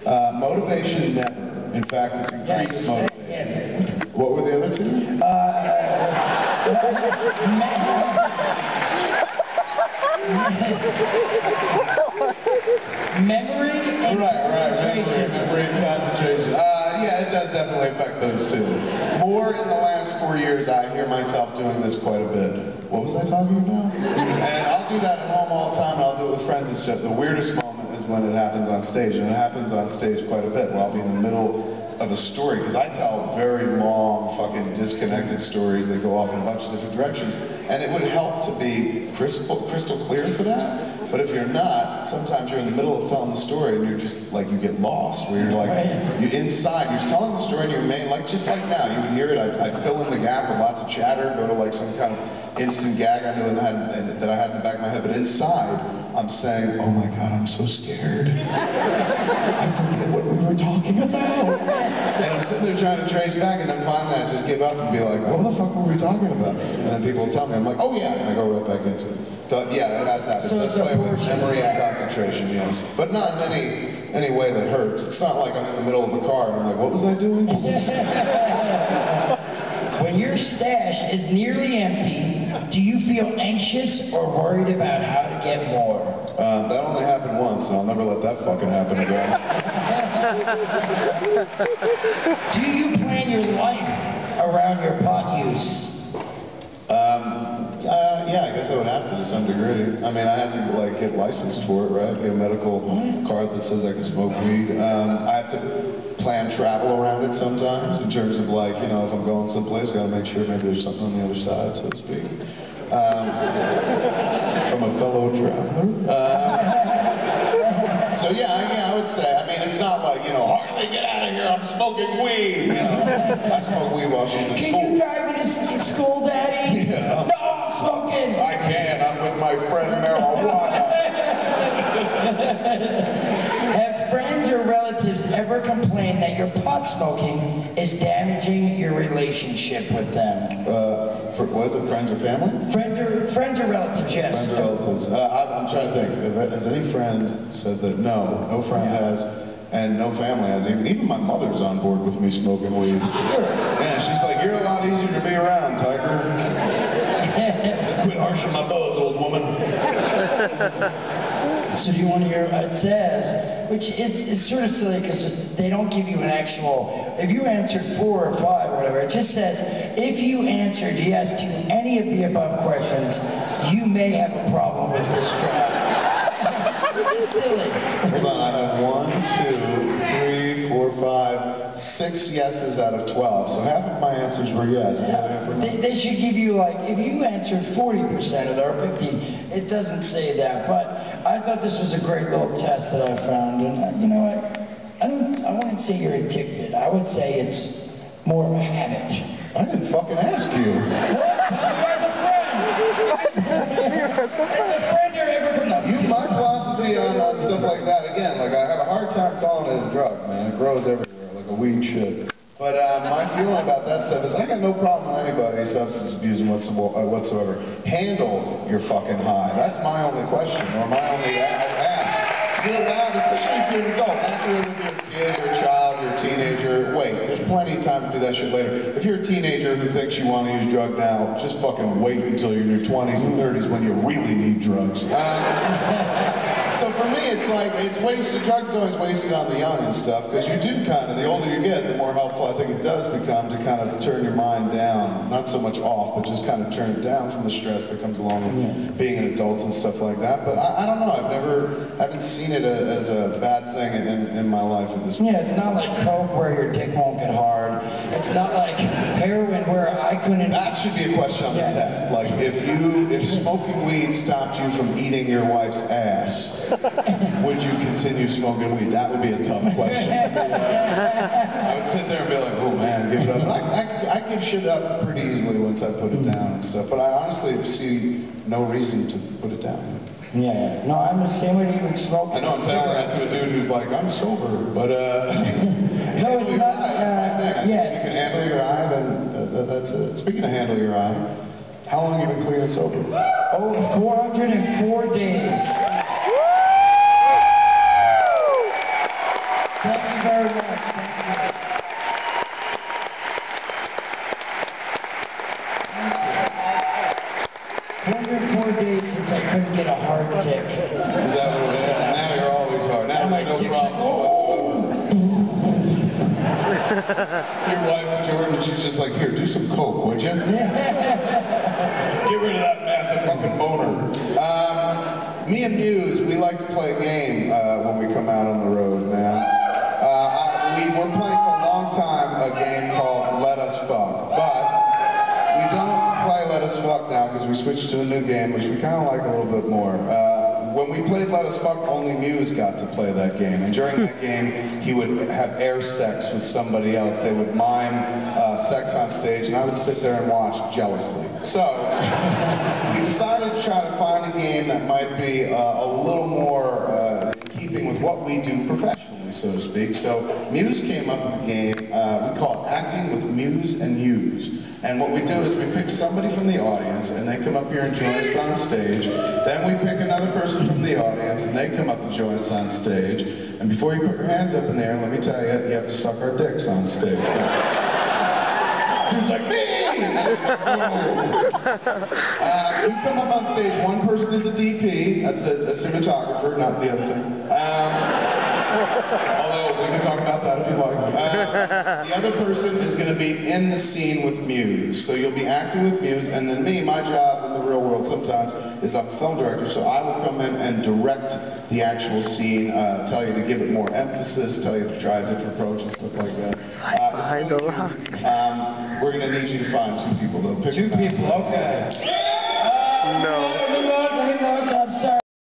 Motivation, never. In fact, it's increased motivation. What were the other two? Memory and concentration. Memory and concentration. Yeah, it does definitely affect those two. More in the last 4 years, I hear myself doing this quite a bit. What was I talking about? And I'll do that at home all the time, and I'll do it with friends and shit. The weirdest moment is when it happens on stage, and it happens on stage quite a bit, where I'll be in the middle of a story, because I tell very long, fucking disconnected stories that go off in a bunch of different directions, and it would help to be crystal clear for that. But if you're not, sometimes you're in the middle of telling the story and you're just like, you get lost, where you're like, you're inside, you're telling the story in your main, like just like now, you would hear it, I'd fill in the gap with lots of chatter, go to like some kind of instant gag I knew that I had in the back of my head, but inside, I'm saying, oh my God, I'm so scared. I forget what we were talking about. And I'm sitting there trying to trace back, and then finally I just give up and be like, what the fuck were we talking about? And then people will tell me, I'm like, oh yeah, and I go right back into it. But yeah, it has happened. So it's play with memory and concentration, yes. But not in any way that hurts. It's not like I'm in the middle of a car and I'm like, what was I doing? When your stash is nearly empty, do you feel anxious or worried about how to get more? That only happened once, and I'll never let that fucking happen again. Do you plan your life around your pot use? Yeah, I guess I would have to some degree. I mean, I have to like get licensed for it, right? Get a medical card that says I can smoke weed. I have to plan travel around it sometimes, in terms of like, you know, if I'm going someplace, gotta make sure maybe there's something on the other side, so to speak. From a fellow traveler. So yeah, I would say, I mean, it's not like, you know, Harley, get out of here, I'm smoking weed, you know. I smoke weed while she's at school. Can you drive me to school, Daddy? Yeah. No, I'm smoking. I can, I'm with my friend marijuana. Have friends or relatives ever complained that your pot smoking is damaging your relationship with them? Was it friends or family? Friends or relatives, yes. Friends or relatives. I'm trying to think. Has any friend said that? No, no friend has, and no family has. Even my mother's on board with me smoking weed. Yeah, she's like, you're a lot easier to be around, Tiger. Quit harshing my buzz, old woman. So do you want to hear what it says? Which it's sort of silly because they don't give you an actual, if you answered 4 or 5 or whatever, it just says, if you answered yes to any of the above questions, you may have a problem with this draft. It's silly. Hold on, I have 1, 2, 3, 4, 5, 6 yeses out of 12, so half of my answers were yes. They should give you like, if you answered 40% of it, or 50, it doesn't say that, but I thought this was a great little test that I found, and you know what, I wouldn't say you're addicted, I would say it's more of a habit. I didn't fucking ask you. As a friend! As a friend, you're ever come up. My philosophy on stuff like that, again, like I have a hard time calling it a drug, man, it grows everywhere, like a weed should. But my feeling about that stuff is I got no problem with anybody substance abusing whatsoever. Handle your fucking high. That's my only question, or my only ask. You're allowed, especially if you're an adult, not to really be a kid or a child or a teenager. Wait, there's plenty of time to do that shit later. If you're a teenager who thinks you want to use drugs now, just fucking wait until you're in your 20s and 30s when you really need drugs. So for me, it's like, it's wasted. Drugs are always wasted on the young and stuff, because you do kind of, the older you get, the more helpful I think it does become to kind of turn your mind down. Not so much off, but just kind of turn it down from the stress that comes along with being an adult and stuff like that. But I don't know, haven't seen it as a bad thing in my life at this point. Yeah, it's not like Coke where your dick won't get hard. It's not like heroin where I couldn't... That should be a question on the test. Like, if smoking weed stopped you from eating your wife's ass, would you continue smoking weed? That would be a tough question. I would sit there and be like, oh man, give it up. I give shit up pretty easily once I put it down and stuff, but I honestly see no reason to put it down. Yeah, no, I'm the same way you would smoke. I know I'm saying that to a dude who's like, I'm sober, but no, it's not. If you can handle your eye, then that's it. Speaking of handle your eye, how long have you been clean and sober? Oh, 404 days. Thank you very much. Thank you. 4 days since I couldn't get a hard tick. Is that what it is? Now you're always hard. Now My there's no tics problems whatsoever. Your wife, Jordan, she's just like, here, do some coke, would you? Get rid of that massive fucking boner. Me and Muse, we like to play a game when we come out on the road, man. We were playing for a long time a game called Let Us Fuck, but we don't play Let Us Fuck now because we switched to a new game, which we kind of like a little bit more. When we played Let Us Fuck, only Muse got to play that game. And during that game, he would have air sex with somebody else. They would mime sex on stage, and I would sit there and watch jealously. So, we decided to try to find a game that might be a little more in keeping with what we do professionally, so to speak. So, Muse came up with a game we call it Acting with Muse and Use. And what we do is we pick somebody from the audience, and they come up here and join us on stage. Then we pick another person from the audience, and they come up and join us on stage. And before you put your hands up in the air, let me tell you, you have to suck our dicks on stage. Dude's like, me! You come up on stage, one person is a DP, that's a cinematographer, not the other thing. Although, we can talk about that if you like. The other person is going to be in the scene with Muse. So you'll be acting with Muse, and then me, my job in the real world sometimes is I'm a film director, so I will come in and direct the actual scene, tell you to give it more emphasis, tell you to try a different approach and stuff like that. Behind the rock. We're going to need you to find 2 people, though. Pick 2 people, okay. No. Hang on, I'm sorry.